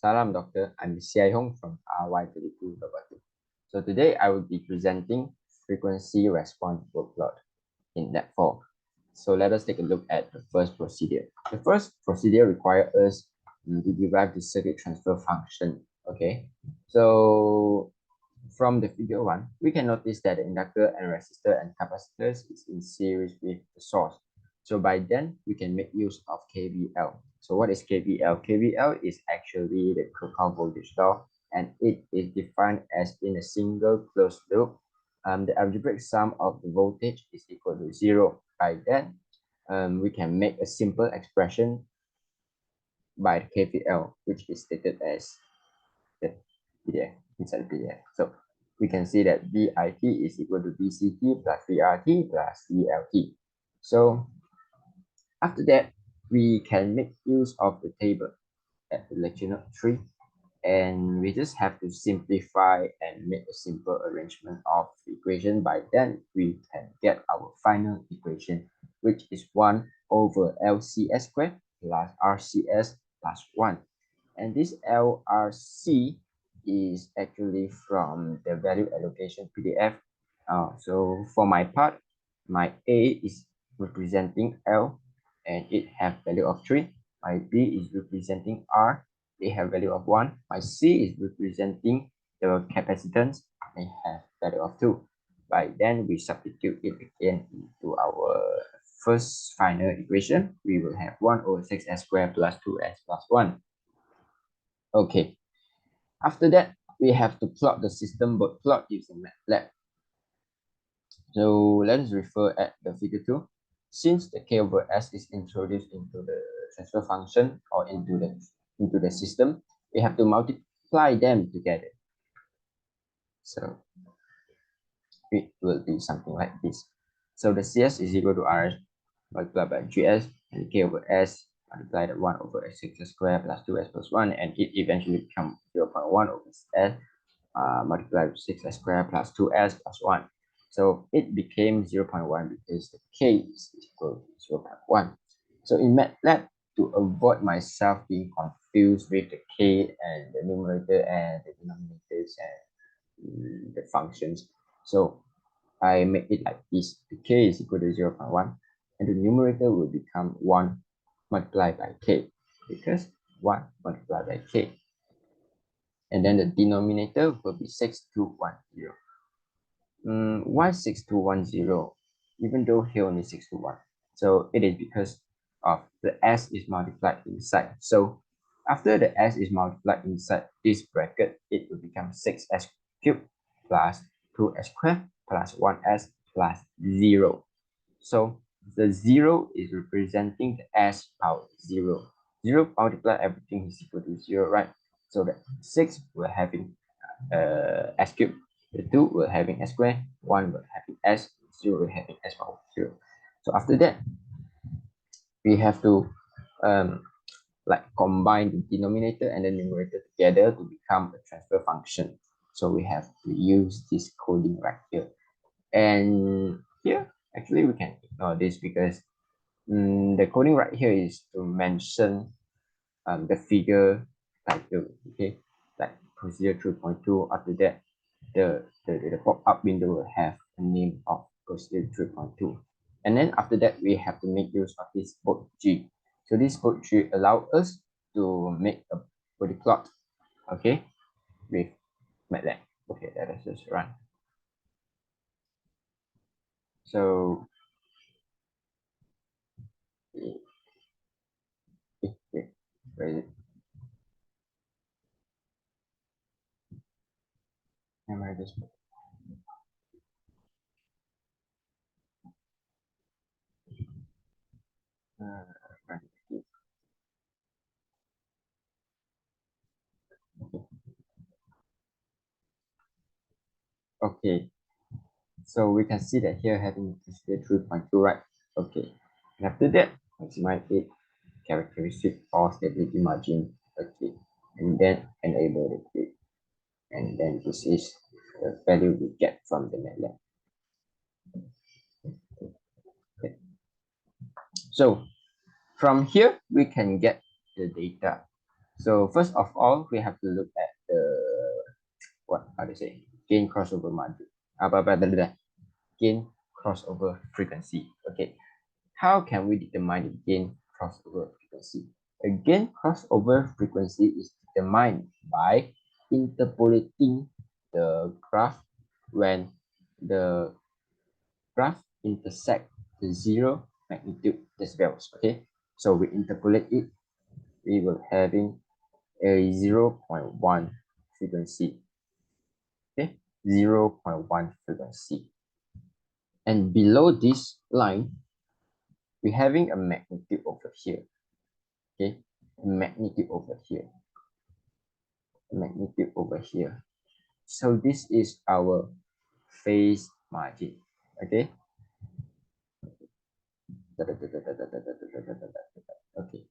Salam Doctor, I'm SIAH YIH HOONG from RY32. So today I will be presenting frequency response workload in L4. So let us take a look at the first procedure. The first procedure requires us to derive the circuit transfer function. Okay, so from the figure 1, we can notice that the inductor and resistor and capacitors is in series with the source. So by then, we can make use of KVL. So what is KVL? KVL is actually the Kirchhoff voltage law, and it is defined as in a single closed loop. The algebraic sum of the voltage is equal to 0. By then, we can make a simple expression by the KVL, which is stated as the PDF inside the PDF. So we can see that VIT is equal to VCT plus VRT plus VLT. So after that, we can make use of the table at the lecture note 3, and we just have to simplify and make a simple arrangement of the equation. By then, we can get our final equation, which is 1 over LCS squared plus RCS plus 1. And this LRC is actually from the value allocation PDF. So for my part, my A is representing L, and it have value of 3. My B is representing R, they have value of 1. My C is representing the capacitance, they have value of 2. By then, we substitute it again into our first final equation. We will have 1 over 6s squared plus 2s plus 1. Okay, after that, we have to plot the system board plot using MATLAB. So let's refer at the figure 2. Since the K over S is introduced into the transfer function or into the system, we have to multiply them together. So it will be something like this. So the CS is equal to RS multiplied by GS, and K over S multiplied by 1 over S6 squared plus 2S plus 1, and it eventually becomes 0.1 over S multiplied with 6s squared plus 2s plus 1. So it became 0.1 because the k is equal to 0.1. So in MATLAB, to avoid myself being confused with the k and the numerator and the denominators and the functions, so I make it like this. The k is equal to 0.1, and the numerator will become 1 multiplied by k, because 1 multiplied by k. And then the denominator will be 6210. Why 6210? Even though here only 621. So it is because of the s is multiplied inside. So after the s is multiplied inside this bracket, it will become 6s cubed plus 2s squared plus 1s plus 0. So the 0 is representing the s power 0. 0 multiply everything is equal to 0, right? So the 6 we're having s cubed, the 2 we're having s squared, 1 we're having s, 0 we're having s power 0. So after that, we have to like combine the denominator and the numerator together to become a transfer function. So we have to use this coding right here. And here, actually, we can ignore this because the coding right here is to mention the figure title. Okay, like procedure 3.2. After that, the pop-up window will have a name of procedure 3.2. And then after that, we have to make use of this code G. So this code G allows us to make a body plot, okay, with MATLAB. Okay, let us just run. So where is it? Am I just okay, so we can see that here having procedure 3.2, right? Okay, and after that, maximize it, characteristic or stability margin. Okay, and then enable the click, and then this is the value we get from the MATLAB. Okay. So from here we can get the data. So first of all, we have to look at the how to say gain crossover margin. Gain crossover frequency. Okay, how can we determine the gain crossover frequency? A gain crossover frequency is determined by interpolating the graph when the graph intersect the zero magnitude decibels. Okay, so we interpolate it, we will having a 0.1 frequency. Okay, 0.1 frequency. And below this line, we're having a magnitude over here. Okay, magnitude over here. Magnitude over here. So this is our phase margin. Okay. Okay.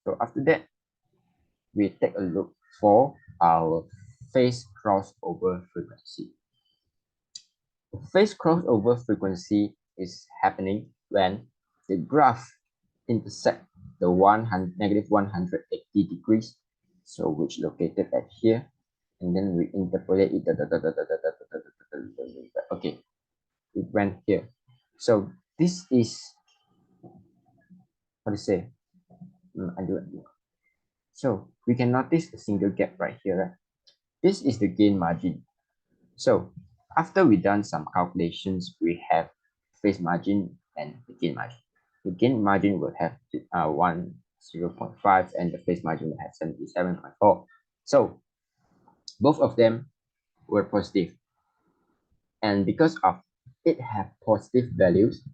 So after that, we take a look for our phase crossover frequency. Phase crossover frequency is happening when the graph intersect the negative 180 degrees, so which located at here, and then we interpolate it. Okay, it went here. So this is what to say. So we can notice a single gap right here. Right? This is the gain margin. So after we done some calculations, we have phase margin and the gain margin. The gain margin will have 0.5 and the phase margin will have 77.4. So both of them were positive. And because of it have positive values,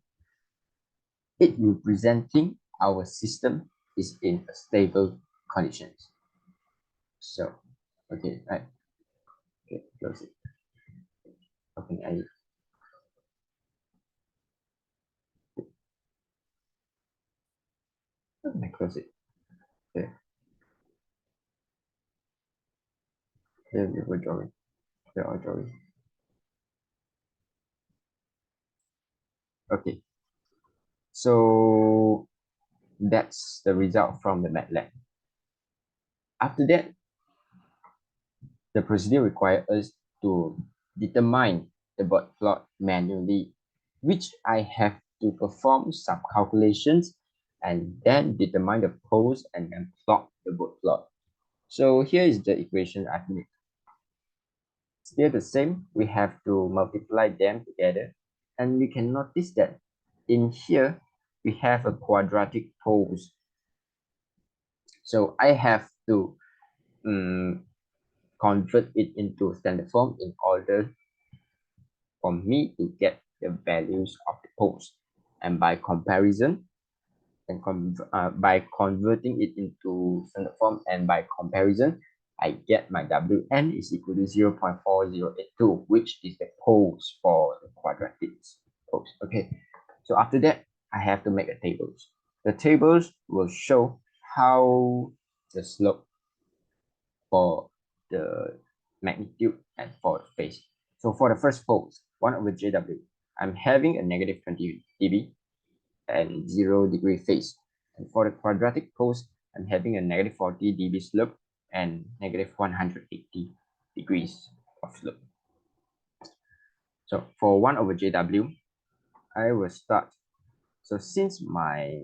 it representing our system is in a stable conditions. So, okay, right. Okay, close it. Okay, I close it. Okay, here we were drawing. There are drawing. Okay, so that's the result from the MATLAB. After that, the procedure requires us to determine the bird plot manually, which I have to perform some calculations and then determine the pose and then plot the bird plot. So here is the equation I've made. Still the same, we have to multiply them together, and we can notice that in here we have a quadratic pose. So I have to convert it into standard form in order for me to get the values of the pose. And by comparison, and by converting it into standard form and by comparison, I get my Wn is equal to 0.4082, which is the pose for the quadratic pose. Okay, so after that, I have to make a tables. The tables will show how the slope for the magnitude and for the phase. So for the first pose, 1 over JW, I'm having a negative 20 dB and 0 degree phase. And for the quadratic pose, I'm having a negative 40 dB slope and negative 180 degrees of slope. So for 1 over JW, I will start. So since my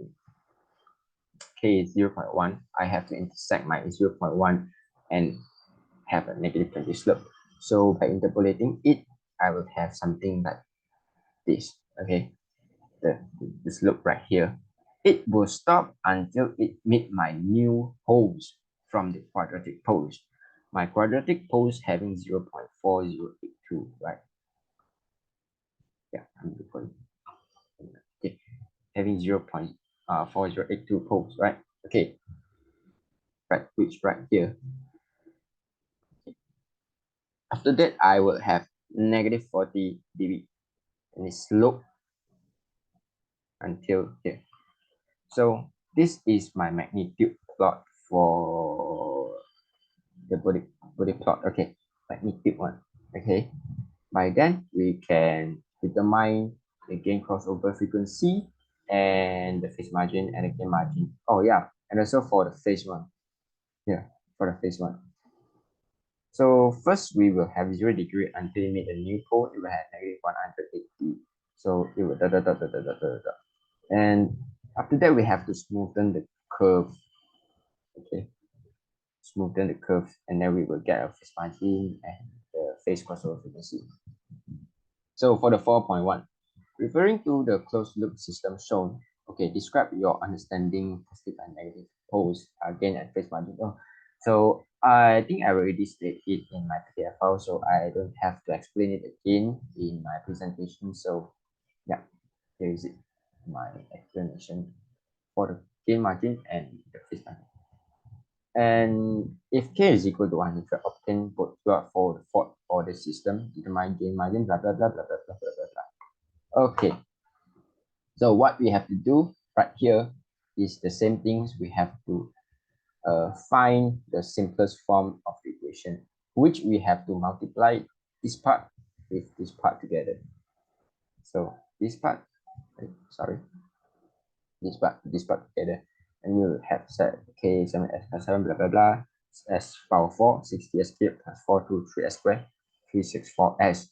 K is 0.1, I have to intersect my 0.1 and have a negative 20 slope. So by interpolating it, I will have something like this. Okay, the slope right here. It will stop until it meet my new pose from the quadratic pose. My quadratic pose having 0.4082, right? Yeah, I'm recording. Okay, having 0.4082 pose, right? Okay, right, which right here. Okay. After that, I will have negative 40 dB and the slope until here. So this is my magnitude plot for the body plot. Okay, magnitude one. Okay, by then we can determine the gain crossover frequency and the phase margin and the gain margin. Oh yeah, and also for the phase one. here for the phase one. So first we will have 0 degree until you meet a new pole, it will have negative 180. So it will da. And after that we have to smoothen the curve. Okay, smoothen the curve, and then we will get a phase margin and the phase crossover frequency. So for the 4.1, referring to the closed loop system shown, okay, describe your understanding positive and negative poles again at phase margin. Oh, so I think I already stated it in my PDF file, so I don't have to explain it again in my presentation. So yeah, here is it, my explanation for the gain margin and the phase margin. And if k is equal to 100, obtain both for the fourth order system, determine gain margin, blah, blah, blah, blah, blah, blah, blah, blah. Okay, so what we have to do right here is the same things. We have to find the simplest form of the equation, which we have to multiply this part with this part together. So this part, sorry, this part together, and we will have set k 7s+7 blah blah blah s power 4 60s cubed plus 423s squared 364s,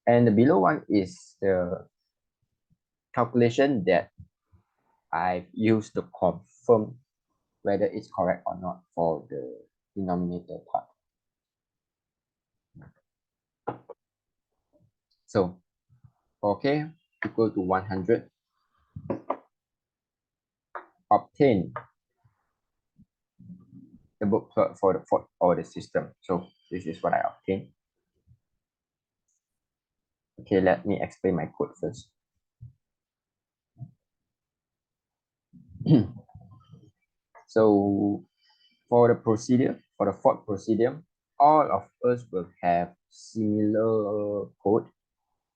and the below one is the calculation that I've used to confirm whether it's correct or not for the denominator part. So for k equal to 100, obtain the book plot for the fourth order system. So this is what I obtained. Okay, let me explain my code first. So for the procedure, for the fourth procedure, all of us will have similar code,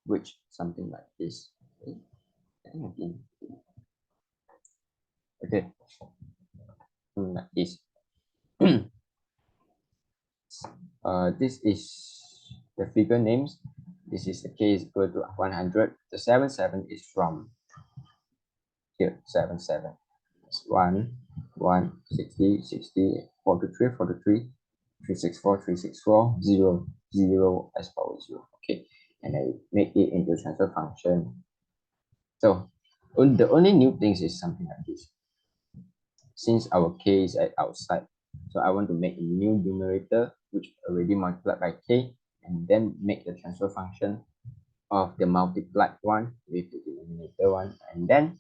which something like this. Okay, like this. This is the figure names. This is the k is equal to 100. The 77 is from here, 77. It's 1, 1, 60, 60, 43, 43, 364, 364, 0, 0 as power 0. Okay, and I make it into transfer function. So the only new things is something like this. Since our k is at outside, so I want to make a new numerator which already multiplied by k, and then make the transfer function of the multiplied one with the denominator one, and then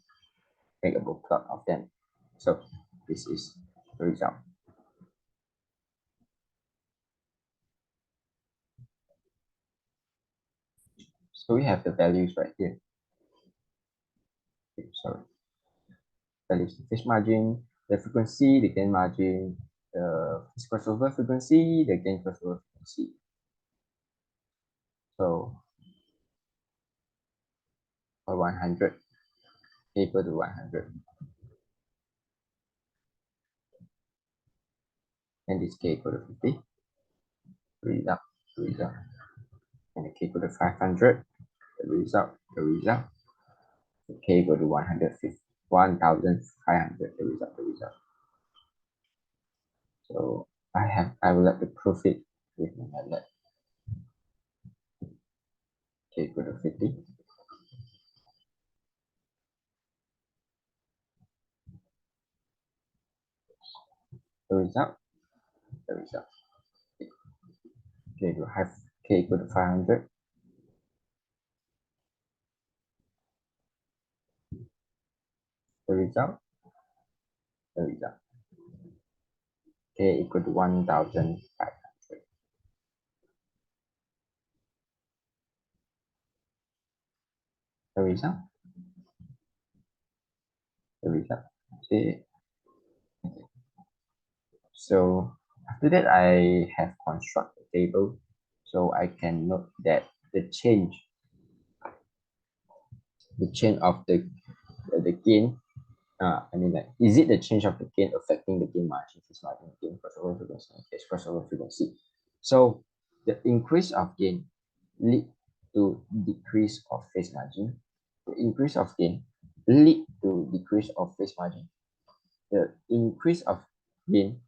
make a book plot of them. So this is the result. So we have the values right here. Okay, sorry. Values, the phase margin, the frequency, the gain margin, the phase crossover frequency, the gain crossover frequency. So for 100, equal to 100. And this k equal to 50. Result, result. And the k equal to 500. The result, the result. The k equal to 150, 1,500. The result, the result. So I will let the proof it with my MATLAB. K equal to 50. The result, the result. K equal to k equal to 500. The result, the result. K equal to 1,500. The result, the result. Okay. So after that, I have constructed a table, so I can note that the change of the gain. I mean, like, is it the change of the gain affecting the gain margin, phase margin, gain crossover frequency, and phase crossover frequency? So the increase of gain lead to decrease of phase margin. The increase of gain lead to decrease of phase margin. the increase of gain,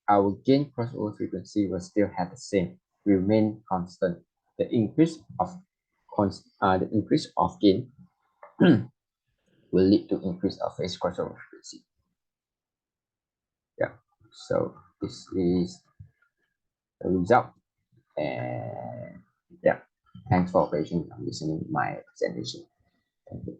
our gain crossover frequency will still have the same, remain constant. The increase of gain will lead to increase of phase crossover frequency. Yeah, so this is the result. And yeah, thanks for listening my presentation. Thank you.